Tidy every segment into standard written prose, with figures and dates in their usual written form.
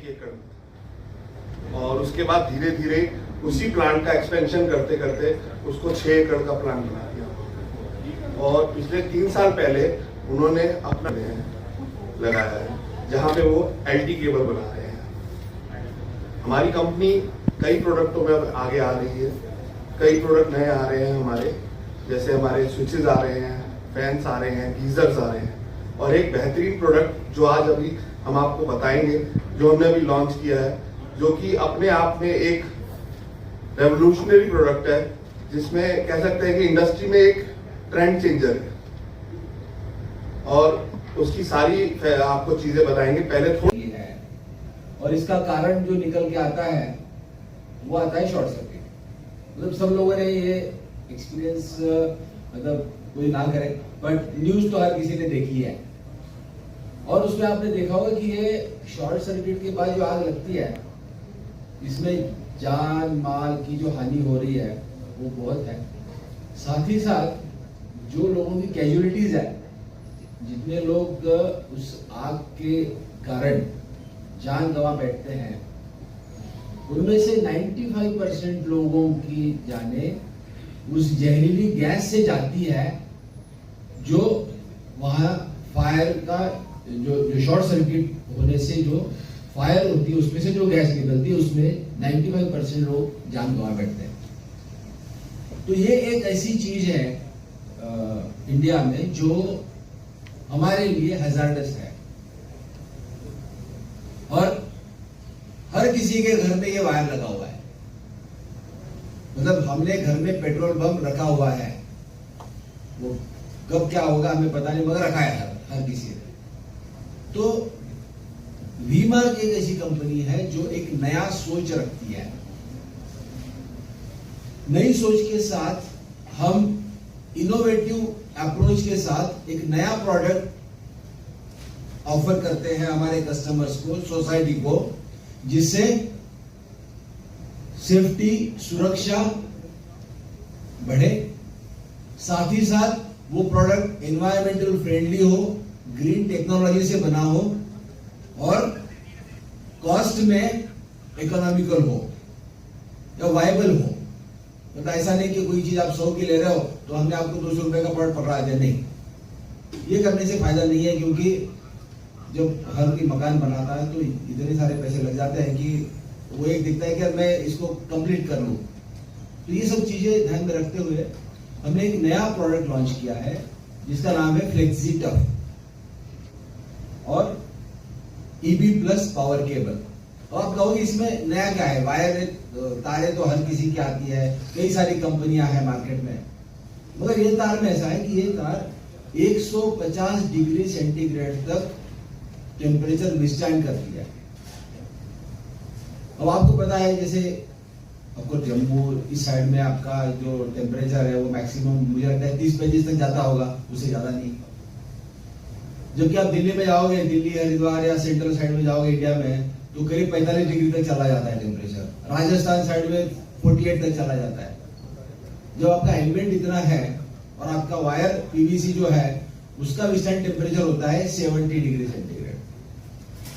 1 एकड़ और उसके बाद धीरे धीरे उसी प्लांट का एक्सपेंशन करते करते उसको 6 एकड़ का प्लांट बना दिया। और पिछले 3 साल पहले उन्होंने अपना लगाया है जहाँ पे वो LT केबल बना रहे हैं। हमारी कंपनी कई प्रोडक्टों में आगे आ रही है, कई प्रोडक्ट नए आ रहे हैं हमारे, जैसे हमारे स्विचेस आ रहे हैं, फैंस आ रहे हैं, गीजर्स आ रहे हैं। और एक बेहतरीन प्रोडक्ट जो आज अभी हम आपको बताएंगे, जो हमने अभी लॉन्च किया है, जो कि अपने आप में एक रेवोल्यूशनरी प्रोडक्ट है, जिसमें कह सकते हैं कि इंडस्ट्री में एक ट्रेंड चेंजर है। और उसकी सारी आपको चीजें बताएंगे। पहले थोड़ी है और इसका कारण जो निकल के आता है वो आता है शॉर्ट सर्किट। मतलब सब लोगों ने ये एक्सपीरियंस मतलब कोई ना करे, बट न्यूज तो हर किसी ने देखी है और उसमें आपने देखा होगा कि ये शॉर्ट सर्किट के बाद जो आग लगती है इसमें जान माल की जो हानि हो रही है वो बहुत है। साथ ही साथ जो लोगों की कैजुअलिटीज है, जितने लोग उस आग के कारण जान गंवा बैठते हैं, उनमें से 95% लोगों की जानें उस जहरीली गैस से जाती है जो वहां फायर का जो शॉर्ट सर्किट होने से जो फायर होती है उसमें से जो गैस निकलती है उसमें 95% लोग जान गंवा बैठते हैं। तो ये एक ऐसी चीज है इंडिया में जो हमारे लिए हैजार्डस है और हर किसी के घर में ये वायर लगा हुआ है। मतलब हमने घर में पेट्रोल पंप रखा हुआ है, वो कब क्या होगा हमें पता नहीं, मगर रखा है हर किसी ने। तो वी-मार्क एक ऐसी कंपनी है जो एक नया सोच रखती है। नई सोच के साथ हम इनोवेटिव अप्रोच के साथ एक नया प्रोडक्ट ऑफर करते हैं हमारे कस्टमर्स को, सोसाइटी को, जिससे सेफ्टी सुरक्षा बढ़े, साथ ही साथ वो प्रोडक्ट एनवायरमेंटल फ्रेंडली हो, ग्रीन टेक्नोलॉजी से बना हो और कॉस्ट में इकोनॉमिकल हो या वायबल हो। मतलब ऐसा नहीं कि कोई चीज आप 100 की ले रहे हो तो हमने आपको 200 रुपए का प्रोडक्ट पकड़ा दिया, नहीं, ये करने से फायदा नहीं है। क्योंकि जब हर कोई मकान बनाता है तो इतने सारे पैसे लग जाते हैं कि वो एक दिखता है कि मैं इसको कंप्लीट कर लूं। तो ये सब चीजें ध्यान में रखते हुए हमने एक नया प्रोडक्ट लॉन्च किया है जिसका नाम है फ्लेक्सी टफ और EB प्लस पावर केबल। तो आप कहोगे इसमें नया क्या है, वायर तारें तो हर किसी की आती है, कई सारी कंपनियां हैं मार्केट में, मगर ये तार में ऐसा है कि ये तार 150 डिग्री सेंटीग्रेड तक टेम्परेचर विस्टैंड करती है। अब आपको पता है जैसे आपको जम्मू इस साइड में आपका जो टेम्परेचर है वो मैक्सिमम मुझे लगता है 30-35 तक जाता होगा, उससे ज्यादा नहीं। जबकि आप दिल्ली में जाओगे, दिल्ली हरिद्वार या सेंट्रल साइड में जाओगे इंडिया में, तो करीब 45 डिग्री तक चला जाता है टेम्परेचर। राजस्थान साइड में 48 तक चला जाता है। जब आपका एलिमेंट इतना है और आपका वायर PVC जो है उसका विस्टैंड टेम्परेचर होता है 70 डिग्री सेंटीग्रेड।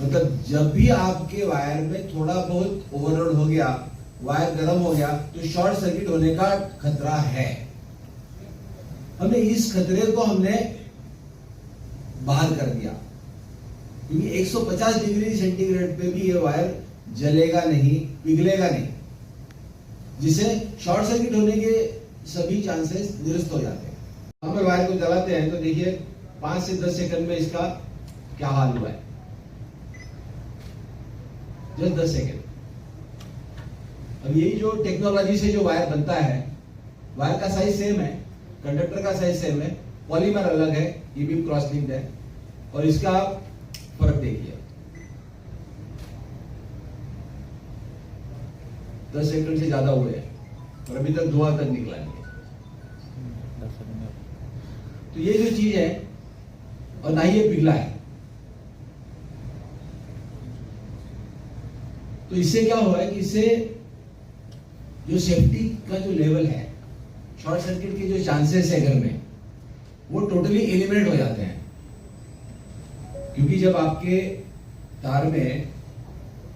मतलब जब भी आपके वायर में थोड़ा बहुत ओवरलोड हो गया, वायर गर्म हो गया, तो शॉर्ट सर्किट होने का खतरा है। हमने इस खतरे को बाहर कर दिया, क्योंकि 150 डिग्री सेंटीग्रेड पे भी ये वायर जलेगा नहीं, पिघलेगा नहीं, जिससे शॉर्ट सर्किट होने के सभी चांसेस निरस्त हो जाते हैं। हम वायर को जलाते हैं तो देखिए 5 से 10 सेकंड में इसका क्या हाल हुआ है, जस्ट 10 सेकंड। अब यही जो टेक्नोलॉजी से जो वायर बनता है, वायर का साइज सेम है, कंडक्टर का साइज सेम है, पॉलीमर अलग है, ई बीम क्रॉस लिंक्ड है, और इसका फर्क देखिए 10 सेकंड से ज्यादा हुए हैं और अभी तक धुआं तक निकला नहीं। तो ये जो चीज है, और ना ही ये पिघला है, तो इससे क्या हुआ है कि इससे जो सेफ्टी का जो लेवल है, शॉर्ट सर्किट के जो चांसेस है घर में, वो टोटली एलिमिनेट हो जाते हैं। क्योंकि जब आपके तार में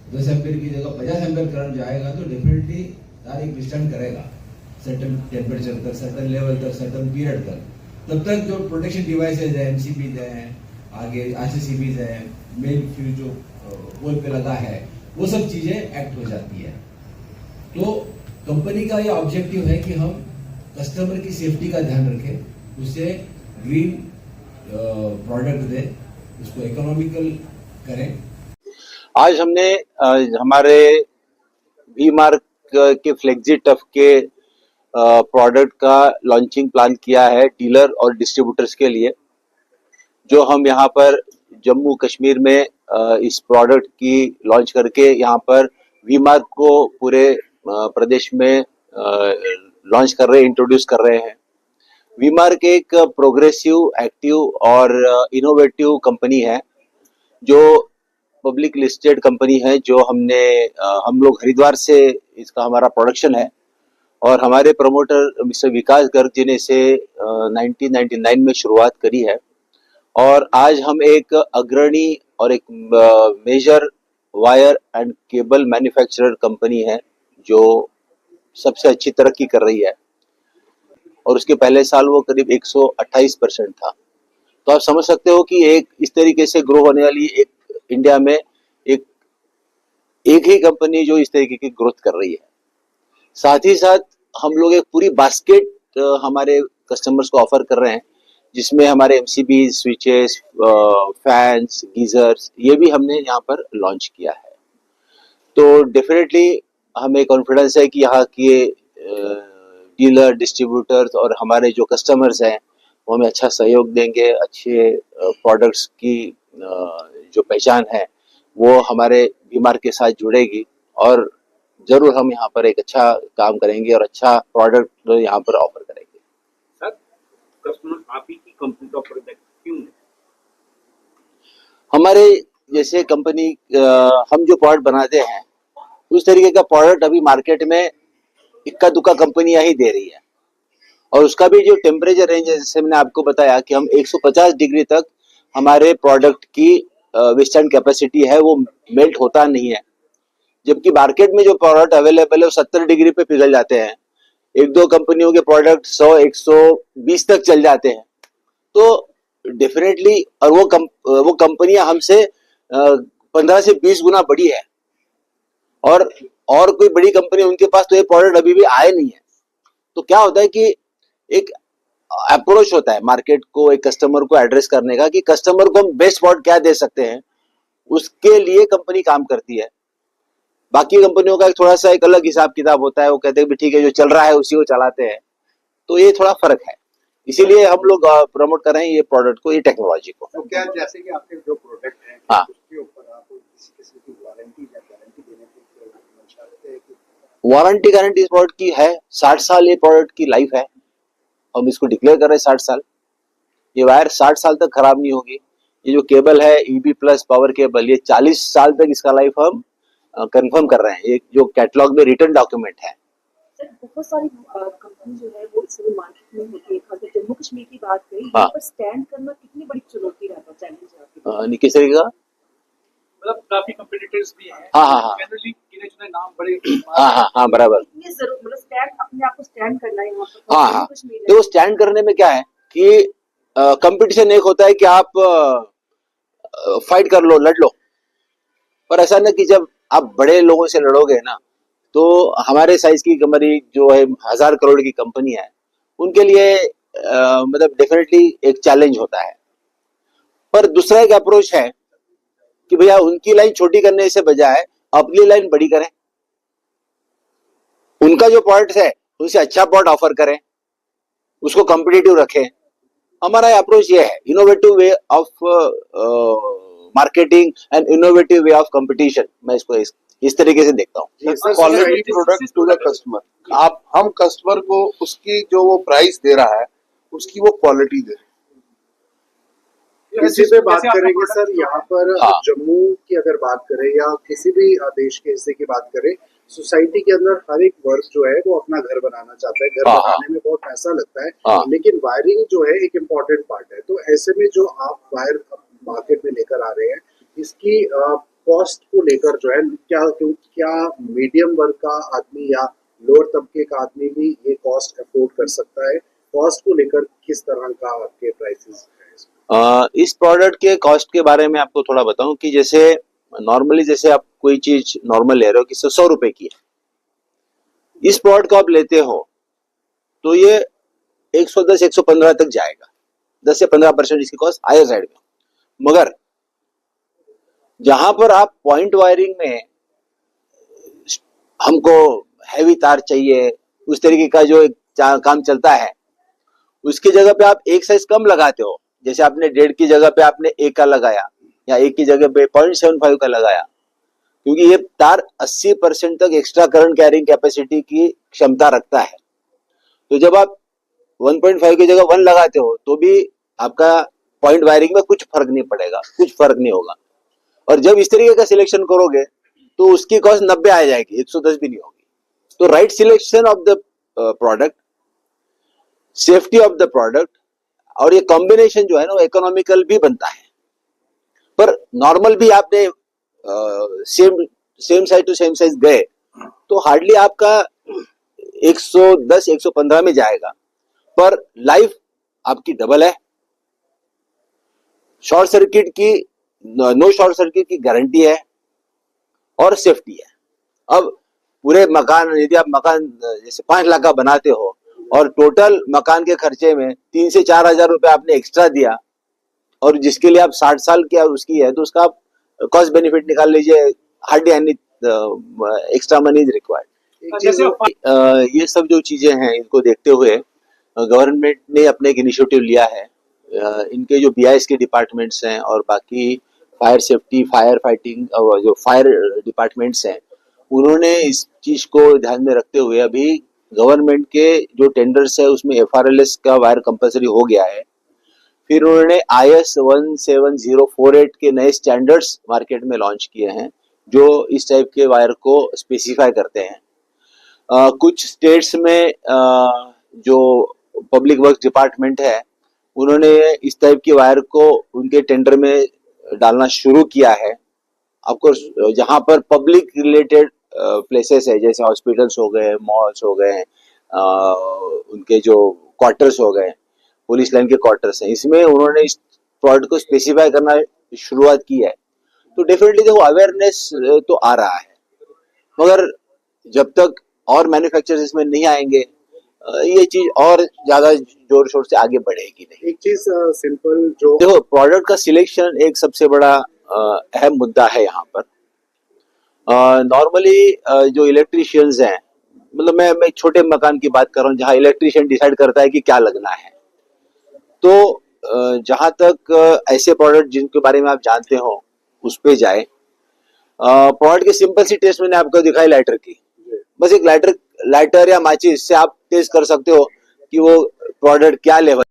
10 एम्पियर की जगह 50 एम्पियर करंट जाएगा तो डेफिनेटली तार एक विस्टैंड करेगा सर्टेन टेम्परेचर तक, सर्टेन लेवल तक, सर्टेन पीरियड तक। तब तक जो प्रोटेक्शन डिवाइसेज है, एमसीबीज हैं, आगे आरसीसीबीज हैं, मेन फ्यूज जो पोल पे लगा है, वो सब चीजें एक्ट हो जाती है। तो कंपनी का ये ऑब्जेक्टिव है कि हम कस्टमर की सेफ्टी का ध्यान रखें, उसे ग्रीन प्रोडक्ट दें, उसको इकोनॉमिकल करें। आज हमने हमारे वी मार्क के फ्लेक्सी टफ के प्रोडक्ट का लॉन्चिंग प्लान किया है डीलर और डिस्ट्रीब्यूटर्स के लिए, जो हम यहाँ पर जम्मू कश्मीर में इस प्रोडक्ट की लॉन्च करके यहाँ पर वी मार्क को पूरे प्रदेश में लॉन्च कर रहे हैं, इंट्रोड्यूस कर रहे हैं। वी मार्क एक प्रोग्रेसिव, एक्टिव और इनोवेटिव कंपनी है, जो पब्लिक लिस्टेड कंपनी है, जो हम लोग हरिद्वार से इसका हमारा प्रोडक्शन है और हमारे प्रमोटर मिस्टर विकास गर्ग जी ने इसे 1999 में शुरुआत करी है और आज हम एक अग्रणी और एक major wire and cable manufacturer company है जो सबसे अच्छी तरक्की कर रही है और उसके पहले साल वो करीब 128% था। तो आप समझ सकते हो कि एक इस तरीके से ग्रो होने वाली एक इंडिया में एक ही कंपनी जो इस तरीके की ग्रोथ कर रही है। साथ ही साथ हम लोग एक पूरी बास्केट हमारे कस्टमर्स को ऑफर कर रहे हैं, जिसमें हमारे एमसीबी, स्विचेस, फैंस, गीजर्स, ये भी हमने यहाँ पर लॉन्च किया है। तो डेफिनेटली हमें कॉन्फिडेंस है कि यहाँ के डीलर, डिस्ट्रीब्यूटर्स और हमारे जो कस्टमर्स हैं वो हमें अच्छा सहयोग देंगे, अच्छे प्रोडक्ट्स की जो पहचान है वो हमारे वी मार्क के साथ जुड़ेगी और जरूर हम यहाँ पर एक अच्छा काम करेंगे और अच्छा प्रोडक्ट यहाँ पर ऑफर करेंगे। सर, कस्टमर आप ही की कंपनी का प्रोडक्ट क्यों है? हमारे जैसे कंपनी हम जो प्रोडक्ट बनाते हैं उस तरीके का प्रोडक्ट अभी मार्केट में इक्का दुक्का कंपनियां ही दे रही है और उसका भी जो टेम्परेचर रेंज है, जैसे मैंने आपको बताया कि हम 150 डिग्री तक हमारे प्रोडक्ट की विस्टैंड कैपेसिटी है, वो मेल्ट होता नहीं है। जबकि मार्केट में जो प्रोडक्ट अवेलेबल है वो 70 डिग्री पे पिघल जाते हैं। एक दो कंपनियों के प्रोडक्ट 100-120 तक चल जाते हैं। तो डेफिनेटली और वो कंपनियां हमसे 15 से 20 गुना बड़ी है और कोई बड़ी कंपनी उनके पास तो ये प्रोडक्ट अभी भी आए नहीं है। तो क्या होता है कि एक अप्रोच होता है मार्केट को, एक कस्टमर को एड्रेस करने का कि कस्टमर को हम बेस्ट प्रोडक्ट क्या दे सकते हैं, उसके लिए कंपनी काम करती है। बाकी कंपनियों का थोड़ा सा एक अलग हिसाब किताब होता है, वो कहते हैं भी ठीक है जो चल रहा है उसी को चलाते हैं। तो ये थोड़ा फर्क है, इसीलिए हम लोग प्रमोट कर रहे हैं ये प्रोडक्ट को, ये टेक्नोलॉजी को। तो क्या जैसे कि आपके जो प्रोडक्ट है हाँ, उसके ऊपर आप किसी किस्म की वारंटी या गारंटी देने की मंशा रखते हैं कि? वारंटी गारंटी इस प्रोडक्ट की है 60 साल, ये प्रोडक्ट की लाइफ है। हम इसको डिक्लेयर कर रहे हैं 60 साल। ये वायर 60 साल तक खराब नहीं होगी। ये जो केबल है EB प्लस पावर केबल, ये 40 साल तक इसका लाइफ हम कंफर्म कर रहे हैं। ये जो कैटलॉग में रिटर्न डॉक्यूमेंट है। सर, बहुत सारी कंपनी जो है वो इस समय मार्केट में होती है। खासकर जम्मू कश्मीर की बात करें, हाँ। यहाँ पर स्टैंड करना कितनी बड़ी चुनौती रहता है, चैलेंज रहता है? किस तरीके का? मतलब काफी कंपटीटर्स भी हैं। हाँ। जनरली गिने चुने नाम बड़े। हाँ, बराबर। इतनी जरूर मतलब स्टैंड, अपने आप को स्टैंड करना है यहाँ पर हाँ। जम्मू कश्मीर तो स्टैंड करने में क्या है कि कंपटीशन एक होता है कि आप फाइट कर लो, लड़ लो, पर ऐसा ना कि जब आप बड़े लोगों से लड़ोगे ना, तो हमारे साइज की कंपनी जो है 1000 करोड़ की कंपनी है, उनके लिए मतलब डेफिनेटली एक चैलेंज होता है। पर दूसरा एक अप्रोच है कि भैया उनकी लाइन छोटी करने से बजाय अपनी लाइन बड़ी करें, उनका जो प्रोडक्ट है उनसे अच्छा प्रोडक्ट ऑफर करें, उसको कॉम्पिटिटिव रखें। हमारा अप्रोच ये है, innovative way of marketing and innovative way of competition. मैं इसको इस तरीके से देखता हूँ। Quality product to the customer. आप हम कस्टमर को उसकी जो वो प्राइस दे रहा है उसकी वो क्वालिटी दे। इसी पे बात करेंगे सर, यहाँ पर हाँ। जम्मू की अगर बात करें या किसी भी देश के हिस्से की बात करें, सोसाइटी के अंदर हर एक वर्ग जो है वो अपना घर बनाना चाहता है। घर हाँ। बनाने में बहुत पैसा लगता है, हाँ। लेकिन वायरिंग जो है एक इम्पोर्टेंट पार्ट है। तो ऐसे में जो आप वायर मार्केट में लेकर आ रहे हैं, इसकी कॉस्ट को लेकर जो है क्या मीडियम वर्ग का आदमी या लोअर तबके का आदमी भी ये कॉस्ट अफोर्ड कर सकता है? कॉस्ट को लेकर किस तरह का आपके प्राइसेस है? इस प्रोडक्ट के कॉस्ट के बारे में आपको थोड़ा बताऊं कि जैसे नॉर्मली जैसे आप कोई चीज नॉर्मल ले रहे हो कि 100 रुपए की है, इस प्रोडक्ट को आप लेते हो तो ये 110-115 तक जाएगा, 10 से 15% इसकी कॉस्ट हायर साइड में। मगर जहां पर आप पॉइंट वायरिंग में हमको हैवी तार चाहिए, उस तरीके का जो काम चलता है, उसकी जगह पे आप एक साइज कम लगाते हो, जैसे आपने 1.5 की जगह पे आपने 1 का लगाया या 1 की जगह पे 0.75 का लगाया, क्योंकि ये तार 80% तक एक्स्ट्रा करंट कैरिंग कैपेसिटी की क्षमता रखता है। तो जब आप 1.5 की जगह 1 लगाते हो तो भी आपका पॉइंट वायरिंग में कुछ फर्क नहीं पड़ेगा, कुछ फर्क नहीं होगा। और जब इस तरीके का सिलेक्शन करोगे तो उसकी कॉस्ट 90 आ जाएगी, 110 भी नहीं होगी। तो right selection of the product, safety of the product और ये कॉम्बिनेशन जो है ना वो इकोनॉमिकल भी बनता है। पर नॉर्मल भी आपने same size to same size गए तो हार्डली आपका 110-115 में जाएगा, पर लाइफ आपकी डबल है। शॉर्ट सर्किट की नो शॉर्ट सर्किट की गारंटी है और सेफ्टी है। अब पूरे मकान, यदि आप मकान जैसे 5 लाख का बनाते हो और टोटल मकान के खर्चे में 3 से 4 हजार रुपए आपने एक्स्ट्रा दिया और जिसके लिए आप 60 साल की उसकी है, तो उसका आप कॉस्ट बेनिफिट निकाल लीजिए, hardly any extra money is required. ये सब जो चीजें हैं इनको देखते हुए गवर्नमेंट ने अपने एक इनिशिएटिव लिया है। इनके जो BIS के डिपार्टमेंट्स हैं और बाकी फायर सेफ्टी, फायर फाइटिंग और जो फायर डिपार्टमेंट्स हैं, उन्होंने इस चीज को ध्यान में रखते हुए अभी गवर्नमेंट के जो टेंडर्स है उसमें FRLS का वायर कंपलसरी हो गया है। फिर उन्होंने IS 17048 के नए स्टैंडर्ड्स मार्केट में लॉन्च किए हैं जो इस टाइप के वायर को स्पेसिफाई करते हैं। कुछ स्टेट्स में जो पब्लिक वर्क डिपार्टमेंट है उन्होंने इस टाइप की वायर को उनके टेंडर में डालना शुरू किया है। ऑफकोर्स जहां पर पब्लिक रिलेटेड प्लेसेस है, जैसे हॉस्पिटल्स हो गए, मॉल्स हो गए, उनके जो क्वार्टर्स हो गए, पुलिस लाइन के क्वार्टर्स हैं, इसमें उन्होंने इस प्रोडक्ट को स्पेसिफाई करना शुरुआत की है। तो डेफिनेटली देखो अवेयरनेस तो आ रहा है, मगर जब तक और मैन्युफैक्चरर्स इसमें नहीं आएंगे ये चीज और ज्यादा जोर शोर से आगे बढ़ेगी नहीं। एक चीज सिंपल जो देखो प्रोडक्ट का सिलेक्शन एक सबसे बड़ा अहम मुद्दा है यहाँ पर। नॉर्मली जो इलेक्ट्रिशियंस हैं, मतलब मैं छोटे मकान की बात कर रहा हूँ जहाँ इलेक्ट्रिशियन डिसाइड करता है कि क्या लगना है, तो जहां तक ऐसे प्रोडक्ट जिनके बारे में आप जानते हो उस पे जाए। प्रोडक्ट के सिंपल सी टेस्ट मैंने आपको दिखाई लाइटर की, बस एक लाइटर या माचिस से आप टेस्ट कर सकते हो कि वो प्रोडक्ट क्या लेवल